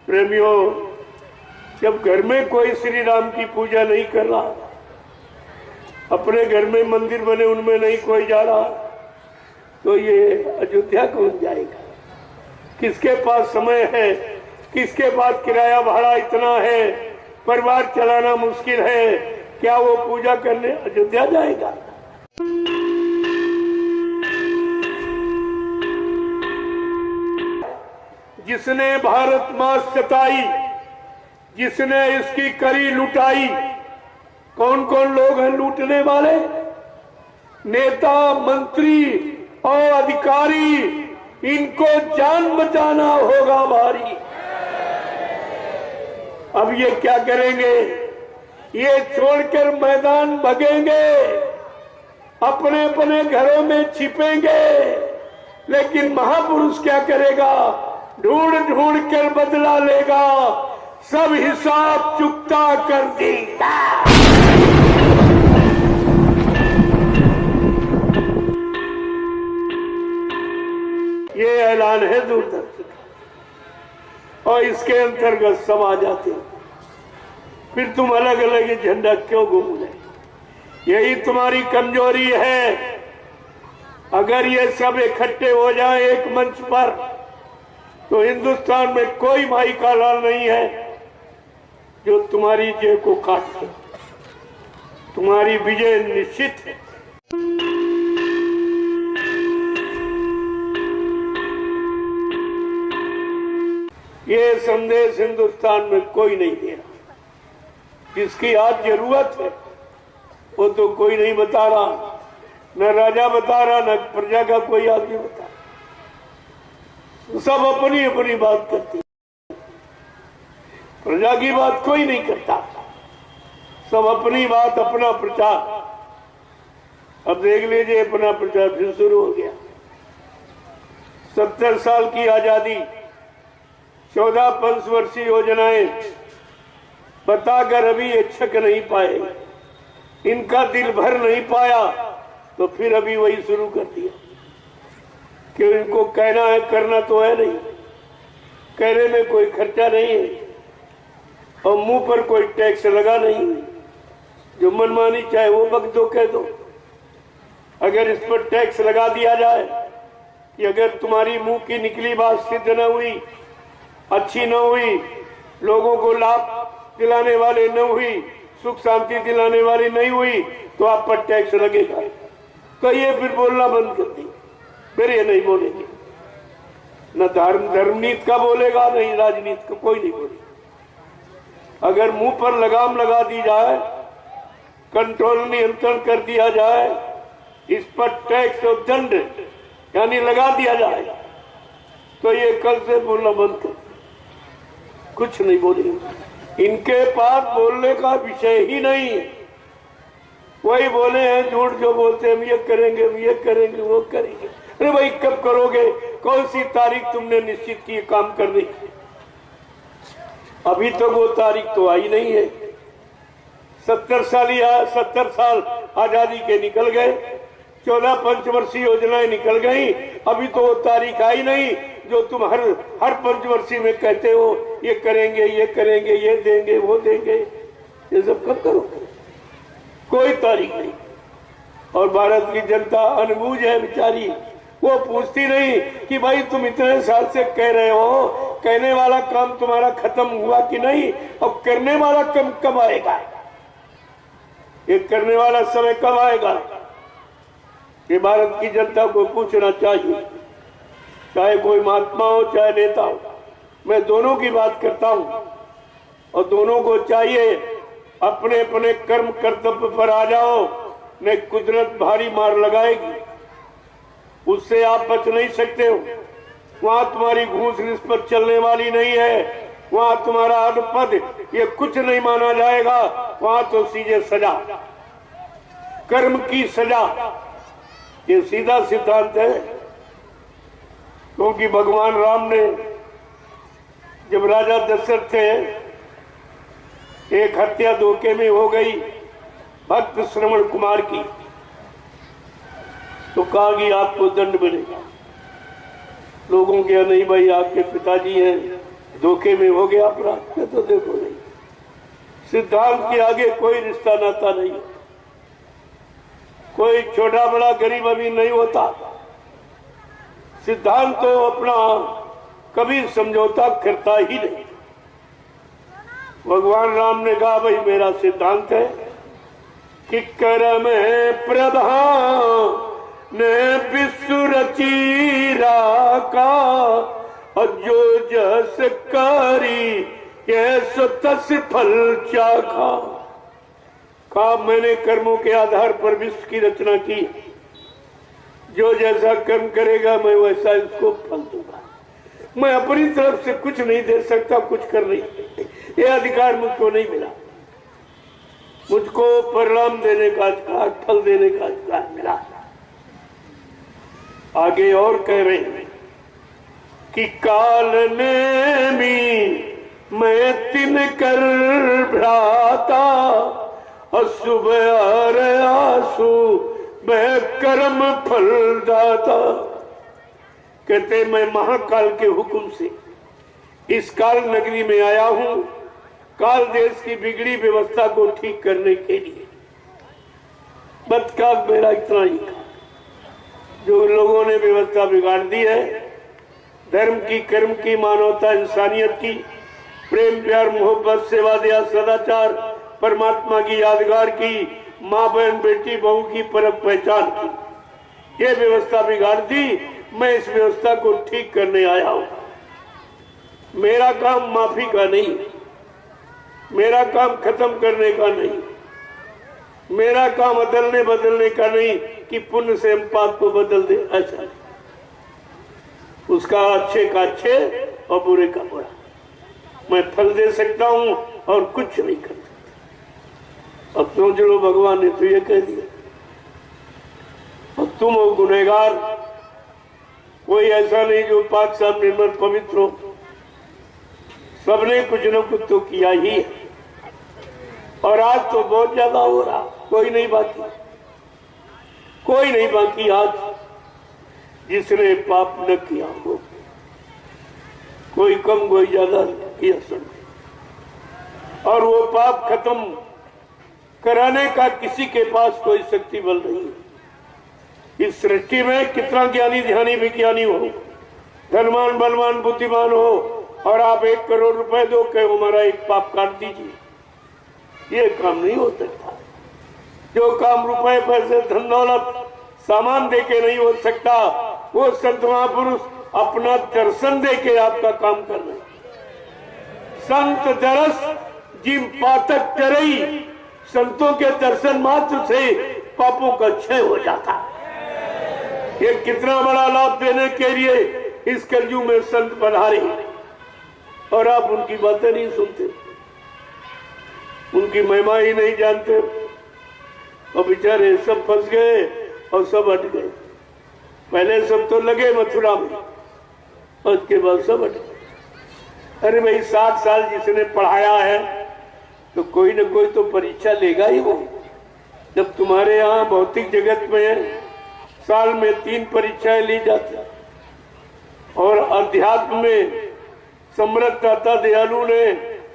प्रेमियों, जब घर में कोई श्री राम की पूजा नहीं कर रहा, अपने घर में मंदिर बने उनमें नहीं कोई जा रहा, तो ये अयोध्या कौन जाएगा? किसके पास समय है? किसके पास किराया भाड़ा इतना है? परिवार चलाना मुश्किल है, क्या वो पूजा करने अयोध्या जाएगा? जिसने भारत मां सताई, जिसने इसकी करी लुटाई, कौन कौन लोग हैं लूटने वाले? नेता, मंत्री और अधिकारी, इनको जान बचाना होगा भारी। अब ये क्या करेंगे? ये छोड़कर मैदान भगेंगे, अपने अपने घरों में छिपेंगे, लेकिन महापुरुष क्या करेगा? ढूंढ ढूंढ कर बदला लेगा, सब हिसाब चुकता कर देगा। ये ऐलान है दूरदर्शन का, और इसके अंतर्गत सब आ जाते हैं। फिर तुम अलग अलग झंडा क्यों घूम रहे? यही तुम्हारी कमजोरी है। अगर ये सब इकट्ठे हो जाए एक मंच पर, तो हिंदुस्तान में कोई माई का लाल नहीं है जो तुम्हारी जेब को काट सके। तुम्हारी विजय निश्चित है। ये संदेश हिंदुस्तान में कोई नहीं दे रहा। जिसकी आज जरूरत है वो तो कोई नहीं बता रहा, न राजा बता रहा, न प्रजा का कोई आदमी बता रहा। सब अपनी अपनी बात करते, प्रजा की बात कोई नहीं करता। सब अपनी बात, अपना प्रचार। अब देख लीजिए, अपना प्रचार फिर शुरू हो गया। 70 साल की आजादी, 14 पंचवर्षीय योजनाएं बताकर अभी ये छक नहीं पाए, इनका दिल भर नहीं पाया, तो फिर अभी वही शुरू कर दिया कि इनको कहना है, करना तो है नहीं। कहने में कोई खर्चा नहीं है और मुंह पर कोई टैक्स लगा नहीं है। जो मनमानी चाहे वो बक दो, कह दो। अगर इस पर टैक्स लगा दिया जाए कि अगर तुम्हारी मुंह की निकली बात सिद्ध न हुई, अच्छी न हुई, लोगों को लाभ दिलाने वाले न हुई, सुख शांति दिलाने वाली नहीं हुई, तो आप पर टैक्स लगेगा। तो ये फिर बोलना बंद कर दी, फिर ये नहीं बोलेंगे। न धर्मनीति का बोलेगा, नहीं राजनीति का, कोई नहीं बोलेगा। अगर मुंह पर लगाम लगा दी जाए, कंट्रोल नियंत्रण कर दिया जाए, इस पर टैक्स और दंड यानी लगा दिया जाए, तो ये कल से बोलना बंद कर, कुछ नहीं बोलेंगे। इनके पास बोलने का विषय ही नहीं। वही बोले हैं झूठ जो बोलते हैं, हम ये करेंगे, हम ये करेंगे, वो करेंगे। अरे भाई, कब करोगे? कौन सी तारीख तुमने निश्चित की काम करने की? अभी तक वो तारीख तो आई नहीं है। 70 साल आजादी के निकल गए, 14 पंचवर्षीय योजनाएं निकल गई, अभी तो वो तारीख आई नहीं जो तुम हर पंचवर्षीय में कहते हो ये करेंगे, ये करेंगे, ये देंगे, वो देंगे। ये सब कब करोगे? कोई तारीख नहीं। और भारत की जनता अनबूझ है बेचारी, वो पूछती नहीं कि भाई तुम इतने साल से कह रहे हो, कहने वाला काम तुम्हारा खत्म हुआ कि नहीं, और करने वाला काम कब आएगा? ये करने वाला समय कब आएगा? ये भारत की जनता को पूछना चाहिए। चाहे कोई महात्मा हो, चाहे नेता हो, मैं दोनों की बात करता हूं। और दोनों को चाहिए अपने अपने कर्म कर्तव्य पर आ जाओ, नहीं कुदरत भारी मार लगाएगी, उससे आप बच नहीं सकते हो। वहां तुम्हारी घूस रिस पर चलने वाली नहीं है, वहां तुम्हारा अनुपद ये कुछ नहीं माना जाएगा। वहां तो सीधे सजा, कर्म की सजा, ये सीधा सिद्धांत है। क्योंकि भगवान राम ने जब राजा दशरथ थे, एक हत्या धोखे में हो गई भक्त श्रवण कुमार की, तो कहा कि आपको दंड मिलेगा। लोगों के नहीं भाई, आपके पिताजी हैं, धोखे में हो गया अपराध में तो देखो नहीं। सिद्धांत के आगे कोई रिश्ता नाता नहीं, कोई छोटा बड़ा गरीब अमीर नहीं होता। सिद्धांत तो अपना कभी समझौता करता ही नहीं। भगवान राम ने कहा भाई मेरा सिद्धांत है कि कर्म प्रधान ने विश्व रचीरा का और जो जस करी ये तस फल चाखा। कहा मैंने कर्मों के आधार पर विश्व की रचना की, जो जैसा कर्म करेगा मैं वैसा इसको फल दूंगा। मैं अपनी तरफ से कुछ नहीं दे सकता, कुछ कर नहीं सकते। ये अधिकार मुझको नहीं मिला। मुझको परिणाम देने का अधिकार, फल देने का अधिकार मिला। आगे और कह रहे हैं कि काल ने मी मैं तिन कर भ्राता और सुबह आसू मैं कर्म फल दाता। कहते मैं महाकाल के हुक्म से इस काल नगरी में आया हूं, काल देश की बिगड़ी व्यवस्था को ठीक करने के लिए। बदकाल मेरा इतना ही था, जो लोगों ने व्यवस्था बिगाड़ दी है, धर्म की, कर्म की, मानवता, इंसानियत की, प्रेम प्यार मोहब्बत, सेवा दया, सदाचार, परमात्मा की यादगार की, माँ बहन बेटी बहू की परख पहचान की, ये व्यवस्था बिगाड़ दी। मैं इस व्यवस्था को ठीक करने आया हूं। मेरा काम माफी का नहीं, मेरा काम खत्म करने का नहीं, मेरा काम अदलने बदलने का नहीं कि पुण्य से हम पाप को बदल दे, ऐसा उसका अच्छे का अच्छे और बुरे का बुरा। मैं फल दे सकता हूं और कुछ नहीं कर सकता। अब सोच लो भगवान ने तो ये कह दिया। और तुम हो गुनहगार, कोई ऐसा नहीं जो पाक साहब निर्मल पवित्र हो। सबने कुछ न कुछ तो किया ही है, और आज तो बहुत ज्यादा हो रहा। कोई नहीं बाकी, कोई नहीं बाकी आज जिसने पाप न किया हो। कोई कम कोई ज्यादा किया समझे, और वो पाप खत्म कराने का किसी के पास कोई शक्ति बल नहीं है। इस सृष्टि में कितना ज्ञानी ध्यानी विज्ञानी हो, धनवान बलवान बुद्धिमान हो, और आप 1 करोड़ रुपए दो के हमारा एक पाप काट दीजिए, ये काम नहीं हो सकता। जो काम रुपए पैसे धन दौलत सामान देके नहीं हो सकता, वो संत महापुरुष अपना दर्शन देके आपका काम कर रहे हैं। संत दरस जिम पातक करई, संतों के दर्शन मात्र से पापों का क्षय हो जाता है। ये कितना बड़ा लाभ देने के लिए इस कलयुग में संत पधारे, और आप उनकी बातें नहीं सुनते, उनकी महिमा ही नहीं जानते, और बेचारे सब फंस गए और सब हट गए। पहले सब तो लगे मथुरा में, और उसके बाद सब हट गए। अरे भाई 60 साल जिसने पढ़ाया है तो कोई न कोई तो परीक्षा लेगा ही वो। जब तुम्हारे यहाँ भौतिक जगत में साल में 3 परीक्षाएं ली जाती, और अध्यात्म में समृद्ध दाता दयालु ने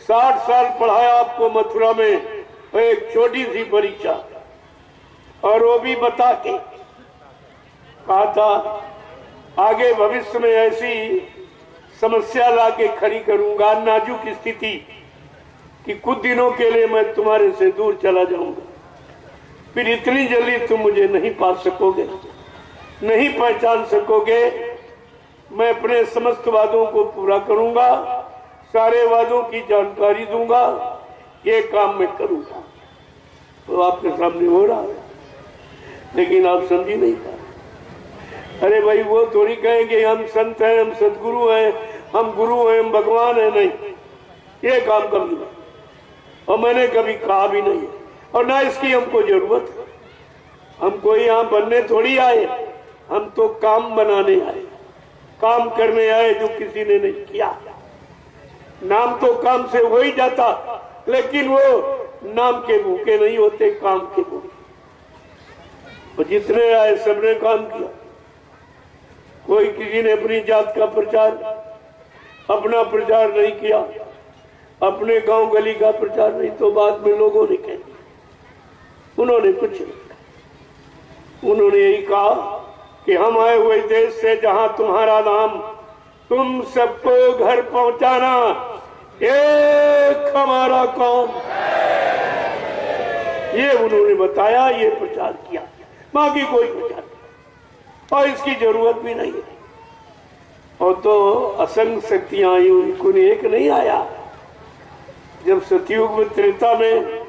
60 साल पढ़ाया आपको मथुरा में, एक छोटी सी परीक्षा, और वो भी बता के कहा था आगे भविष्य में ऐसी समस्या लाके खड़ी करूंगा, नाजुक स्थिति, कि कुछ दिनों के लिए मैं तुम्हारे से दूर चला जाऊंगा, फिर इतनी जल्दी तुम मुझे नहीं पा सकोगे, नहीं पहचान सकोगे। मैं अपने समस्त वादों को पूरा करूंगा, सारे वादों की जानकारी दूंगा, ये काम मैं करूंगा। तो आपके सामने हो रहा है, लेकिन आप समझी नहीं पा रहे। अरे भाई वो थोड़ी कहेंगे हम संत हैं, हम सदगुरु हैं, हम गुरु हैं, हम भगवान हैं। नहीं, ये काम कभी नहीं, और मैंने कभी कहा भी नहीं, और ना इसकी हमको जरूरत है। हमको यहाँ बनने थोड़ी आए, हम तो काम बनाने आए, काम करने आए जो किसी ने नहीं किया। नाम तो काम से हो ही जाता, लेकिन वो नाम के भूखे नहीं होते, काम के भूखे। और जितने आए सबने काम किया। कोई किसी ने अपनी जात का प्रचार, अपना प्रचार नहीं किया, अपने गांव गली का प्रचार नहीं, तो बाद में लोगों ने कह दिया। उन्होंने कुछ नहीं कहा, उन्होंने यही कहा कि हम आए हुए देश से जहां तुम्हारा नाम, तुम सबको घर पहुंचाना एक हमारा काम, ये उन्होंने बताया, ये प्रचार किया, बाकी कोई प्रचार नहीं, और इसकी जरूरत भी नहीं है। और तो असंख्य शक्तियां आई हुई, कोई एक नहीं आया। जब सतयुग में, त्रेता में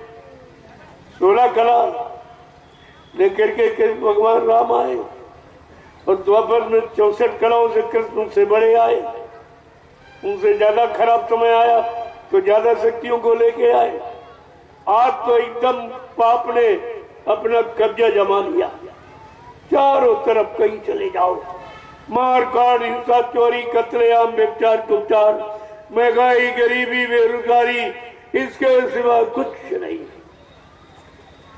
16 कला लेकर के भगवान राम आए, और द्वापर में 64 कलाओं से कृष्ण उनसे बड़े आए, उनसे ज्यादा खराब समय आया तो ज्यादा शक्तियों को लेके आए। आज तो एकदम पाप ने अपना कब्जा जमा लिया, चारों तरफ कहीं चले जाओ, मार काट, हिंसा, चोरी, कत्लेआम, व्यभिचार, कुचार, महंगाई, गरीबी, बेरोजगारी, इसके सिवा कुछ नहीं।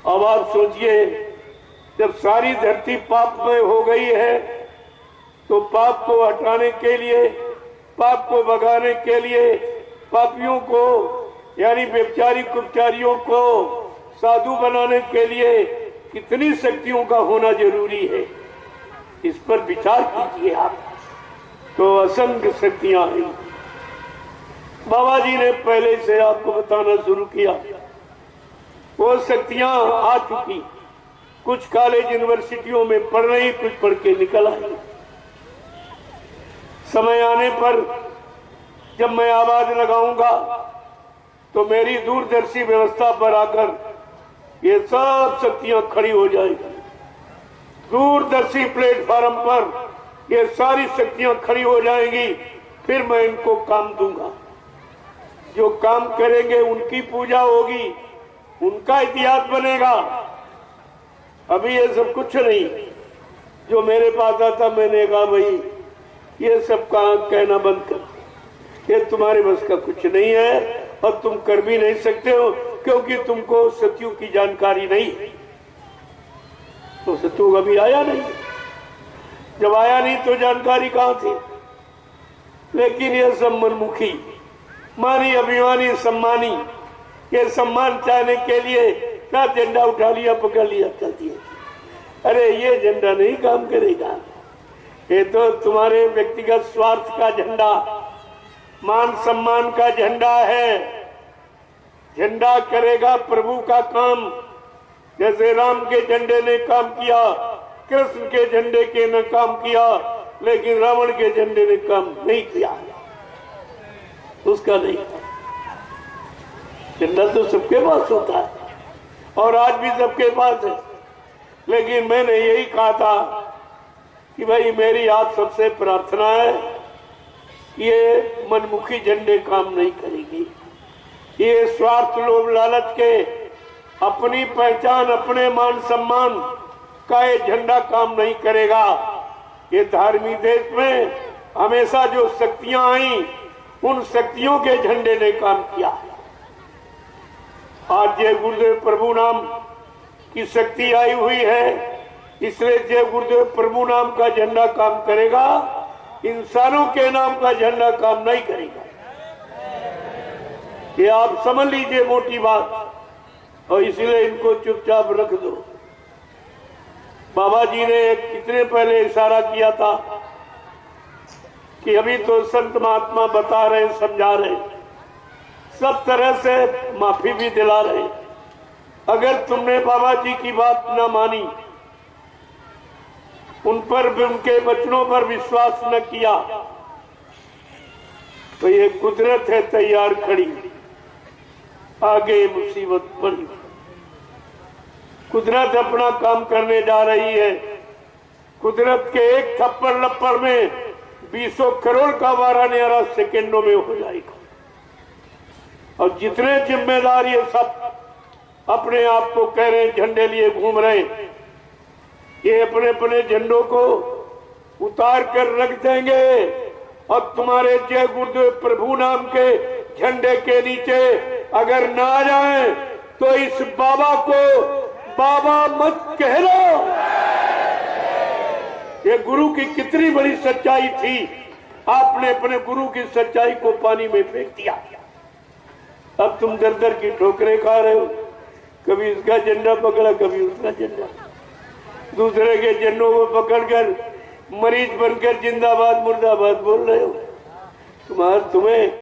अब आप सोचिए, जब सारी धरती पापमय हो गई है, तो पाप को हटाने के लिए, पाप को भगाने के लिए, पापियों को यानी व्यभिचारी कुचारियों को साधु बनाने के लिए कितनी शक्तियों का होना जरूरी है, इस पर विचार कीजिए आप। तो असंख्य शक्तियां हैं। बाबा जी ने पहले से आपको बताना शुरू किया, वो शक्तियां आ चुकी, कुछ कॉलेज यूनिवर्सिटियों में पढ़ रही, कुछ पढ़ के निकल आई। समय आने पर जब मैं आवाज लगाऊंगा तो मेरी दूरदर्शी व्यवस्था पर आकर ये सब शक्तियां खड़ी हो जाएगी। दूरदर्शी प्लेटफॉर्म पर ये सारी शक्तियां खड़ी हो जाएंगी, फिर मैं इनको काम दूंगा। जो काम करेंगे उनकी पूजा होगी, उनका इतिहास बनेगा। अभी ये सब कुछ नहीं, जो मेरे पास आता मैंने कहा भाई ये सब का कहना बंद कर, ये तुम्हारे बस का कुछ नहीं है और तुम कर भी नहीं सकते हो, क्योंकि तुमको सतयुग की जानकारी नहीं है। तो सतयुग अभी आया नहीं, जब आया नहीं तो जानकारी कहां थी। लेकिन ये सब मनमुखी, मानी अभिमानी सम्मानी, ये सम्मान चाहने के लिए ना झंडा उठा लिया, पकड़ लिया, चल दिया। अरे ये झंडा नहीं काम करेगा, ये तो तुम्हारे व्यक्तिगत स्वार्थ का झंडा, मान सम्मान का झंडा है। झंडा करेगा प्रभु का काम, जैसे राम के झंडे ने काम किया, कृष्ण के झंडे के ने काम किया, लेकिन रावण के झंडे ने काम नहीं किया, उसका नहीं। झंडा तो सबके पास होता है और आज भी सबके पास है। लेकिन मैंने यही कहा था कि भाई मेरी आप सबसे प्रार्थना है, ये मनमुखी झंडे काम नहीं करेगी, ये स्वार्थ लोभ लालच के अपनी पहचान अपने मान सम्मान का ये झंडा काम नहीं करेगा। ये धार्मिक देश में हमेशा जो शक्तियां आई, उन शक्तियों के झंडे ने काम किया। आज जय गुरुदेव प्रभु नाम की शक्ति आई हुई है, इसलिए जय गुरुदेव प्रभु नाम का झंडा काम करेगा, इंसानों के नाम का झंडा काम नहीं करेगा। ये आप समझ लीजिए मोटी बात, और इसलिए इनको चुपचाप रख दो। बाबा जी ने कितने पहले इशारा किया था कि अभी तो संत महात्मा बता रहे, समझा रहे, सब तरह से माफी भी दिला रहे। अगर तुमने बाबा जी की बात न मानी, उन पर भी उनके वचनों पर विश्वास न किया, तो ये कुदरत है तैयार खड़ी, आगे मुसीबत बड़ी। कुदरत अपना काम करने जा रही है। कुदरत के एक थप्पड़ लप्पड़ में 20 करोड़ का वारा न्यारा सेकेंडों में हो जाएगा। और जितने जिम्मेदार ये सब अपने आप को कह रहे झंडे लिए घूम रहे, ये अपने अपने झंडों को उतार कर रख देंगे और तुम्हारे जय गुरुदेव प्रभु नाम के झंडे के नीचे अगर ना आ जाए तो इस बाबा को बाबा मत कहना। ये गुरु की कितनी बड़ी सच्चाई थी आपने अपने गुरु की सच्चाई को पानी में फेंक दिया। अब तुम दर दर की ठोकरें खा रहे हो, कभी इसका झंडा पकड़ा, कभी उसका झंडा, दूसरे के झंडों को पकड़कर मरीज बनकर जिंदाबाद मुर्दाबाद बोल रहे हो। तुम्हें